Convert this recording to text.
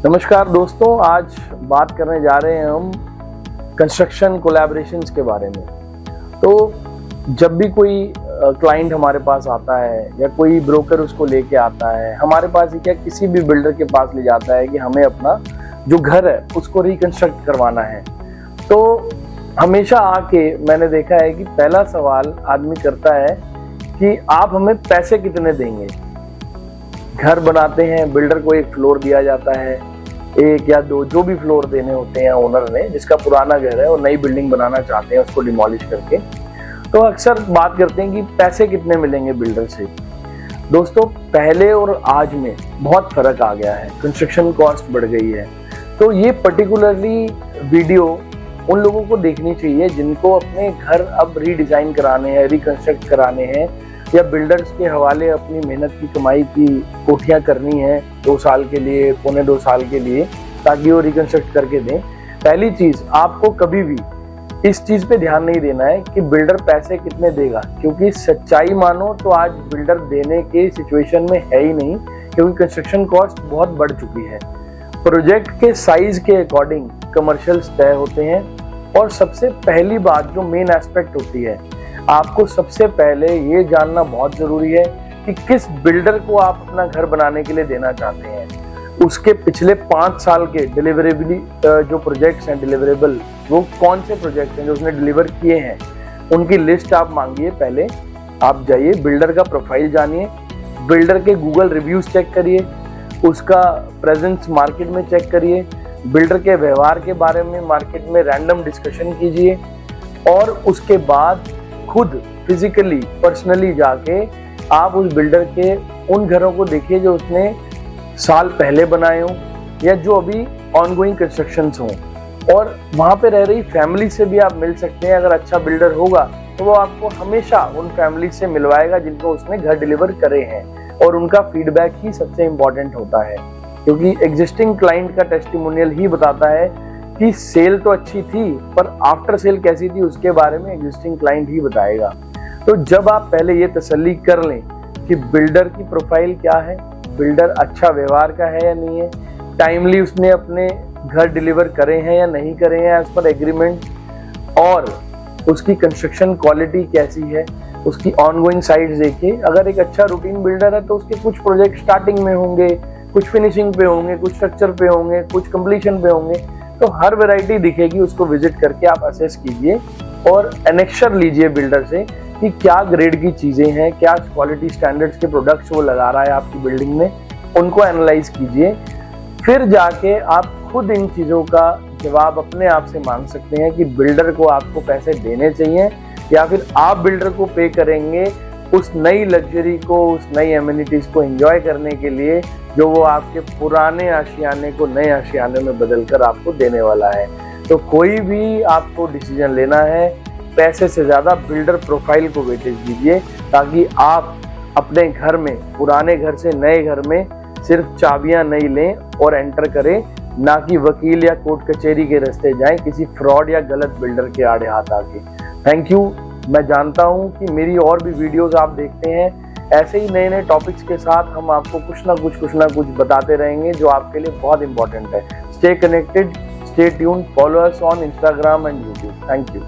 नमस्कार दोस्तों, आज बात करने जा रहे हैं हम कंस्ट्रक्शन कोलैबोरेशंस के बारे में। तो जब भी कोई क्लाइंट हमारे पास आता है या कोई ब्रोकर उसको लेके आता है हमारे पास, ही क्या किसी भी बिल्डर के पास ले जाता है कि हमें अपना जो घर है उसको रिकंस्ट्रक्ट करवाना है, तो हमेशा आके मैंने देखा है कि पहला सवाल आदमी करता है कि आप हमें पैसे कितने देंगे। घर बनाते हैं, बिल्डर को एक फ्लोर दिया जाता है, एक या दो जो भी फ्लोर देने होते हैं ओनर ने, जिसका पुराना घर है और नई बिल्डिंग बनाना चाहते हैं उसको डिमोलिश करके, तो अक्सर बात करते हैं कि पैसे कितने मिलेंगे बिल्डर से। दोस्तों, पहले और आज में बहुत फर्क आ गया है, कंस्ट्रक्शन कॉस्ट बढ़ गई है। तो ये पर्टिकुलरली वीडियो उन लोगों को देखनी चाहिए जिनको अपने घर अब रीडिजाइन कराने हैं, रिकंस्ट्रक्ट कराने हैं, या बिल्डर्स के हवाले अपनी मेहनत की कमाई की कोठियाँ करनी है 2 साल के लिए, पौने 2 साल के लिए, ताकि वो रिकंस्ट्रक्ट करके दें। पहली चीज, आपको कभी भी इस चीज पे ध्यान नहीं देना है कि बिल्डर पैसे कितने देगा, क्योंकि सच्चाई मानो तो आज बिल्डर देने के सिचुएशन में है ही नहीं, क्योंकि कंस्ट्रक्शन कॉस्ट बहुत बढ़ चुकी है। प्रोजेक्ट के साइज के अकॉर्डिंग कमर्शियल्स तय होते हैं, और सबसे पहली बात जो मेन एस्पेक्ट होती है, आपको सबसे पहले ये जानना बहुत जरूरी है कि किस बिल्डर को आप अपना घर बनाने के लिए देना चाहते हैं। उसके पिछले 5 साल के डिलीवरेबली जो प्रोजेक्ट्स हैं, डिलीवरेबल, वो कौन से प्रोजेक्ट हैं जो उसने डिलीवर किए हैं, उनकी लिस्ट आप मांगिए। पहले आप जाइए, बिल्डर का प्रोफाइल जानिए, बिल्डर के गूगल रिव्यूज चेक करिए, उसका प्रेजेंस मार्केट में चेक करिए, बिल्डर के व्यवहार के बारे में मार्केट में रैंडम डिस्कशन कीजिए, और उसके बाद खुद फिजिकली पर्सनली जाके आप उस बिल्डर के उन घरों को देखिए जो उसने साल पहले बनाए हों या जो अभी ऑनगोइंग कंस्ट्रक्शंस हों, और वहाँ पे रह रही फैमिली से भी आप मिल सकते हैं। अगर अच्छा बिल्डर होगा तो वो आपको हमेशा उन फैमिली से मिलवाएगा जिनको उसने घर डिलीवर करे हैं, और उनका फीडबैक ही सबसे इम्पोर्टेंट होता है, क्योंकि एग्जिस्टिंग क्लाइंट का टेस्टिमोनियल ही बताता है कि सेल तो अच्छी थी पर आफ्टर सेल कैसी थी उसके बारे में एग्जिस्टिंग क्लाइंट ही बताएगा। तो जब आप पहले ये तसल्ली कर लें कि बिल्डर की प्रोफाइल क्या है, बिल्डर अच्छा व्यवहार का है या नहीं है, टाइमली उसने अपने घर डिलीवर करे हैं या नहीं करे हैं एज पर एग्रीमेंट, और उसकी कंस्ट्रक्शन क्वालिटी कैसी है, उसकी ऑनगोइंग साइट्स देखिए। अगर एक अच्छा रूटीन बिल्डर है तो उसके कुछ प्रोजेक्ट स्टार्टिंग में होंगे, कुछ फिनिशिंग पे होंगे, कुछ स्ट्रक्चर पे होंगे, कुछ कंप्लीशन पे होंगे, तो हर वैरायटी दिखेगी। उसको विजिट करके आप असेस कीजिए और एनेक्शर लीजिए बिल्डर से कि क्या ग्रेड की चीजें हैं, क्या क्वालिटी स्टैंडर्ड्स के प्रोडक्ट्स वो लगा रहा है आपकी बिल्डिंग में, उनको एनालाइज कीजिए। फिर जाके आप खुद इन चीजों का जवाब अपने आप से मांग सकते हैं कि बिल्डर को आपको पैसे देने चाहिए या फिर आप बिल्डर को पे करेंगे उस नई लग्जरी को, उस नई एमिनिटीज को एंजॉय करने के लिए जो वो आपके पुराने आशियाने को नए आशियाने में बदलकर आपको देने वाला है। तो कोई भी आपको डिसीजन लेना है, पैसे से ज्यादा बिल्डर प्रोफाइल को वेटेज दीजिए, ताकि आप अपने घर में, पुराने घर से नए घर में सिर्फ चाबियां नहीं लें और एंटर करें, ना कि वकील या कोर्ट कचहरी के रास्ते जाएं किसी फ्रॉड या गलत बिल्डर के आड़े हाथ आके। Thank you. मैं जानता हूं कि मेरी और भी वीडियोस आप देखते हैं, ऐसे ही नए नए टॉपिक्स के साथ हम आपको कुछ ना कुछ बताते रहेंगे जो आपके लिए बहुत इंपॉर्टेंट है। Stay connected, stay tuned, follow us on Instagram and YouTube. Thank you.